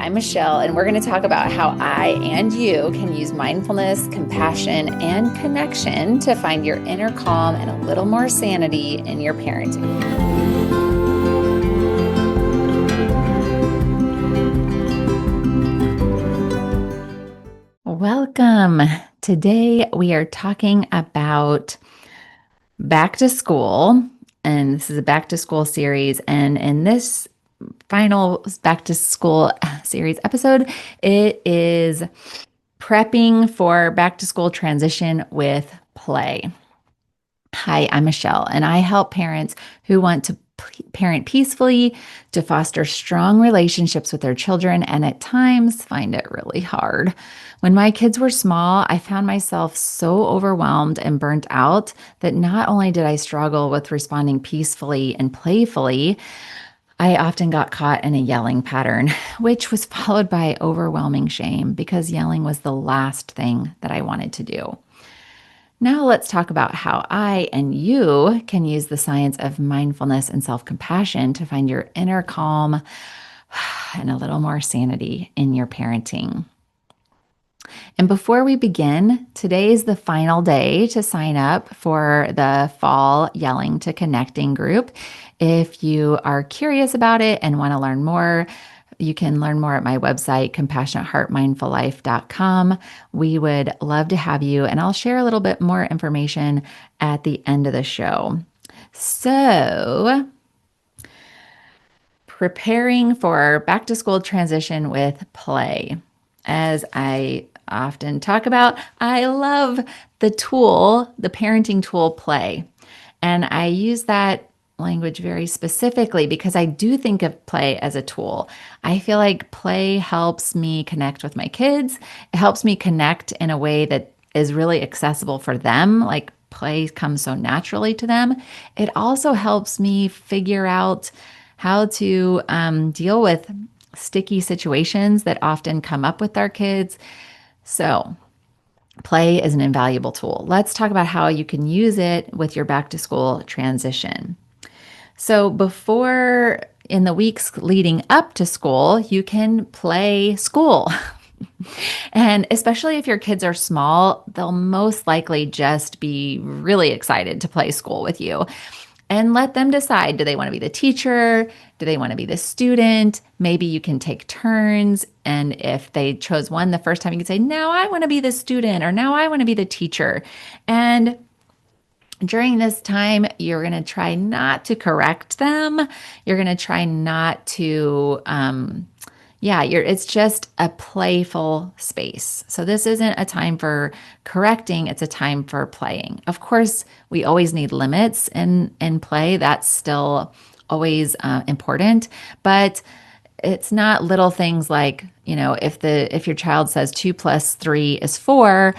I'm Michelle, and we're going to talk about how I and you can use mindfulness, compassion, and connection to find your inner calm and a little more sanity in your parenting. Welcome. Today we are talking about back to school, and this is a back to school series. And in this final back to school series episode, it is prepping for back to school transition with play. Hi, I'm Michelle, and I help parents who want to parent peacefully, to foster strong relationships with their children, and at times find it really hard. When my kids were small, I found myself so overwhelmed and burnt out that not only did I struggle with responding peacefully and playfully, I often got caught in a yelling pattern, which was followed by overwhelming shame because yelling was the last thing that I wanted to do. Now let's talk about how I and you can use the science of mindfulness and self-compassion to find your inner calm and a little more sanity in your parenting. And before we begin, today is the final day to sign up for the Fall Yelling to Connecting group. If you are curious about it and want to learn more, you can learn more at my website, compassionateheartmindfullife.com. We would love to have you, and I'll share a little bit more information at the end of the show. So, preparing for back to school transition with play. As I often talk about, I love the tool, the parenting tool play. And I use that language very specifically because I do think of play as a tool. I feel like play helps me connect with my kids. It helps me connect in a way that is really accessible for them. Like play comes so naturally to them. It also helps me figure out how to deal with sticky situations that often come up with our kids. So play is an invaluable tool. Let's talk about how you can use it with your back to school transition. So before, in the weeks leading up to school, you can play school. And especially if your kids are small, they'll most likely just be really excited to play school with you. And let them decide, do they want to be the teacher? Do they want to be the student? Maybe you can take turns. And if they chose one the first time, you can say, now I want to be the student, or now I want to be the teacher. And during this time, you're going to try not to correct them. You're going to try not to, it's just a playful space. So this isn't a time for correcting. It's a time for playing. Of course, we always need limits in play. That's still always important, but it's not little things like, if your child says 2 + 3 is 4,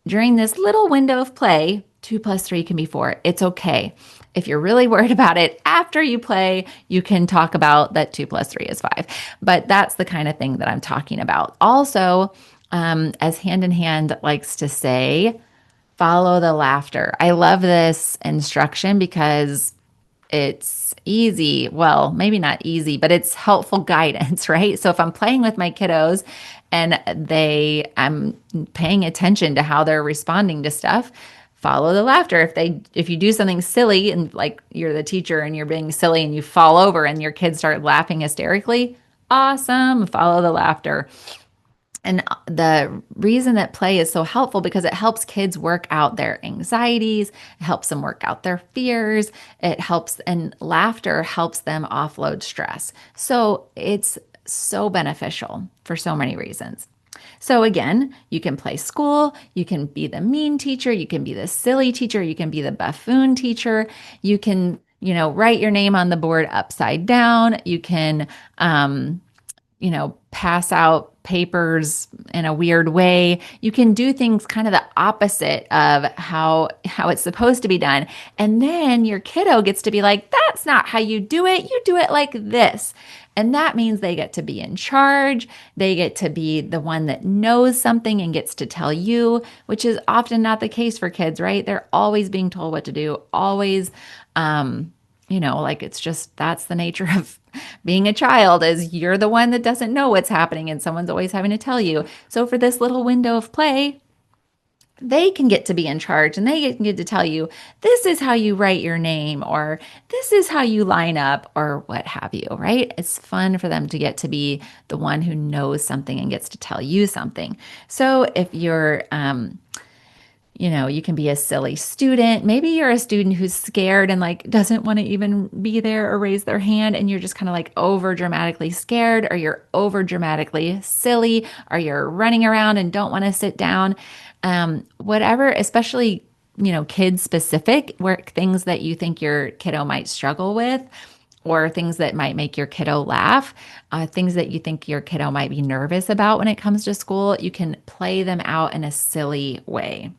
during this little window of play, 2 + 3 can be 4. It's okay. If you're really worried about it after you play, you can talk about that 2 + 3 is 5. But that's the kind of thing that I'm talking about. Also, as Hand in Hand likes to say, follow the laughter. I love this instruction because it's easy. Well, maybe not easy, but it's helpful guidance, right? So if I'm playing with my kiddos and I'm paying attention to how they're responding to stuff, follow the laughter. If you do something silly and like you're the teacher and you're being silly and you fall over and your kids start laughing hysterically, awesome, follow the laughter. And the reason that play is so helpful because it helps kids work out their anxieties, it helps them work out their fears, and laughter helps them offload stress. So it's so beneficial for so many reasons. So again, you can play school, you can be the mean teacher, you can be the silly teacher, you can be the buffoon teacher, you can, write your name on the board upside down, you can, pass out papers in a weird way. You can do things kind of the opposite of how it's supposed to be done. And then your kiddo gets to be like, that's not how you do it. You do it like this. And that means they get to be in charge. They get to be the one that knows something and gets to tell you, which is often not the case for kids, right? They're always being told what to do, always like it's just that's the nature of being a child is you're the one that doesn't know what's happening and someone's always having to tell you. So for this little window of play, they can get to be in charge and they can get to tell you this is how you write your name or this is how you line up or what have you, right? It's fun for them to get to be the one who knows something and gets to tell you something. So if you're you can be a silly student. Maybe you're a student who's scared and like doesn't want to even be there or raise their hand, and you're just kind of like over dramatically scared, or you're over dramatically silly, or you're running around and don't want to sit down. Whatever, especially, kids specific, where things that you think your kiddo might struggle with, or things that might make your kiddo laugh, things that you think your kiddo might be nervous about when it comes to school, you can play them out in a silly way.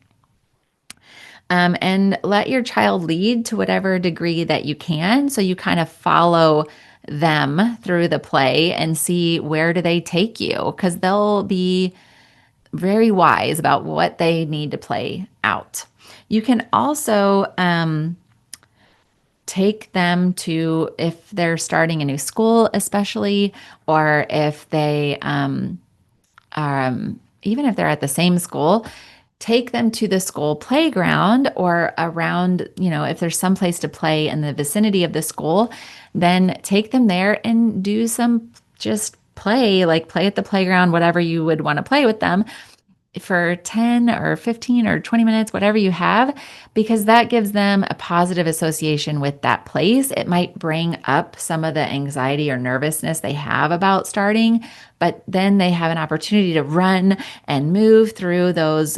And let your child lead to whatever degree that you can. So you kind of follow them through the play and see where do they take you, because they'll be very wise about what they need to play out. You can also take them to, if they're starting a new school, especially, or if they, even if they're at the same school, take them to the school playground or around, if there's some place to play in the vicinity of the school, then take them there and do some just play, like play at the playground, whatever you would want to play with them for 10 or 15 or 20 minutes, whatever you have, because that gives them a positive association with that place. It might bring up some of the anxiety or nervousness they have about starting, but then they have an opportunity to run and move through those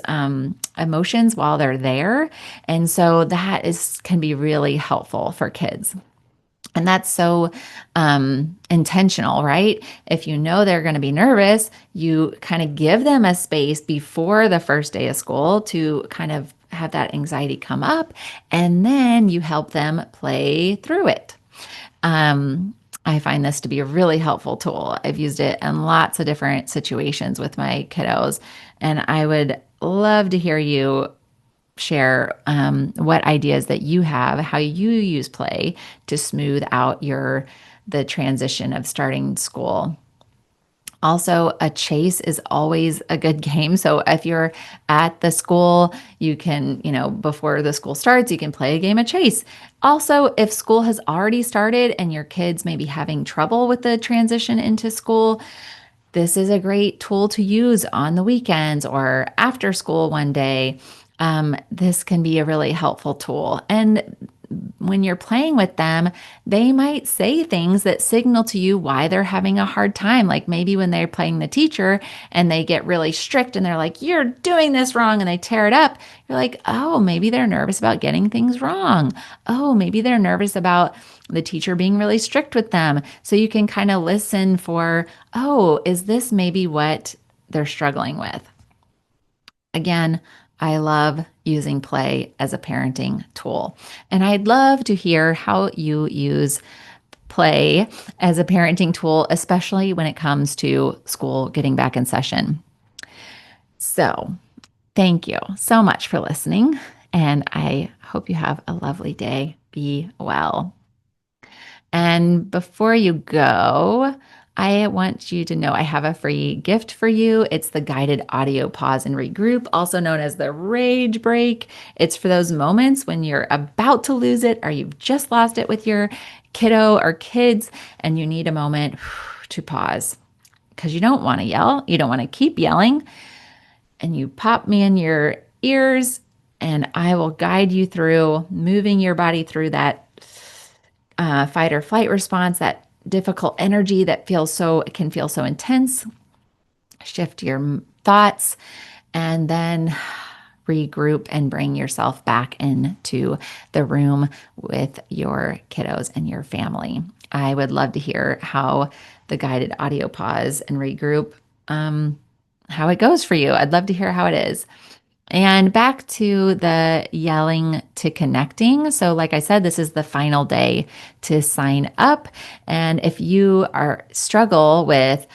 emotions while they're there. And so that can be really helpful for kids. And that's so intentional, right? If you know they're going to be nervous, you kind of give them a space before the first day of school to kind of have that anxiety come up, and then you help them play through it. I find this to be a really helpful tool. I've used it in lots of different situations with my kiddos, and I would love to hear you share what ideas that you have, how you use play to smooth out the transition of starting school. Also, a chase is always a good game. So if you're at the school, you can, before the school starts, you can play a game of chase. Also, if school has already started and your kids may be having trouble with the transition into school, this is a great tool to use on the weekends or after school one day. This can be a really helpful tool. And when you're playing with them, they might say things that signal to you why they're having a hard time. Like maybe when they're playing the teacher and they get really strict and they're like, you're doing this wrong, and they tear it up. You're like, oh, maybe they're nervous about getting things wrong. Oh, maybe they're nervous about the teacher being really strict with them. So you can kind of listen for, oh, is this maybe what they're struggling with? Again, I love using play as a parenting tool. And I'd love to hear how you use play as a parenting tool, especially when it comes to school getting back in session. So, thank you so much for listening. And I hope you have a lovely day. Be well. And before you go, I want you to know I have a free gift for you. It's the guided audio pause and regroup, also known as the rage break. It's for those moments when you're about to lose it or you've just lost it with your kiddo or kids and you need a moment to pause because you don't want to yell. You don't want to keep yelling. And you pop me in your ears and I will guide you through moving your body through that fight or flight response, that difficult energy that can feel so intense. Shift your thoughts and then regroup and bring yourself back into the room with your kiddos and your family. I would love to hear how the guided audio pause and regroup, how it goes for you. I'd love to hear how it is. And back to the yelling to connecting. So like I said, this is the final day to sign up. And if you struggle with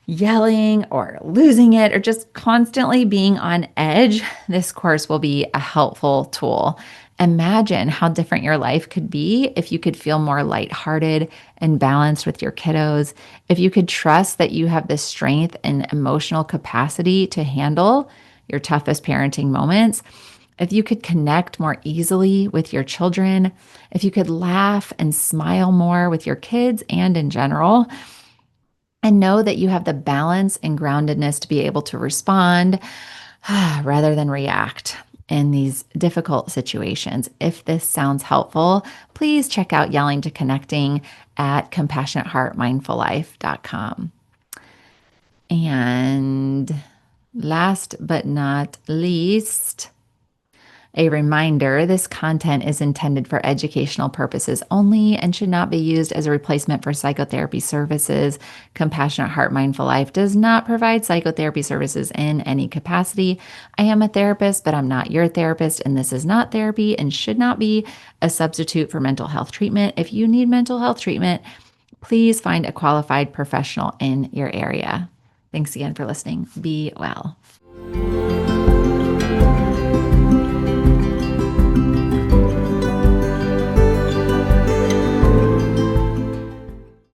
yelling or losing it or just constantly being on edge, this course will be a helpful tool. Imagine how different your life could be if you could feel more lighthearted and balanced with your kiddos, if you could trust that you have the strength and emotional capacity to handle your toughest parenting moments, if you could connect more easily with your children, if you could laugh and smile more with your kids and in general, and know that you have the balance and groundedness to be able to respond rather than react in these difficult situations. If this sounds helpful, please check out Yelling to Connecting at compassionateheartmindfullife.com. And last but not least, a reminder, this content is intended for educational purposes only and should not be used as a replacement for psychotherapy services. Compassionate Heart Mindful Life does not provide psychotherapy services in any capacity. I am a therapist, but I'm not your therapist, and this is not therapy and should not be a substitute for mental health treatment. If you need mental health treatment, please find a qualified professional in your area. Thanks again for listening. Be well.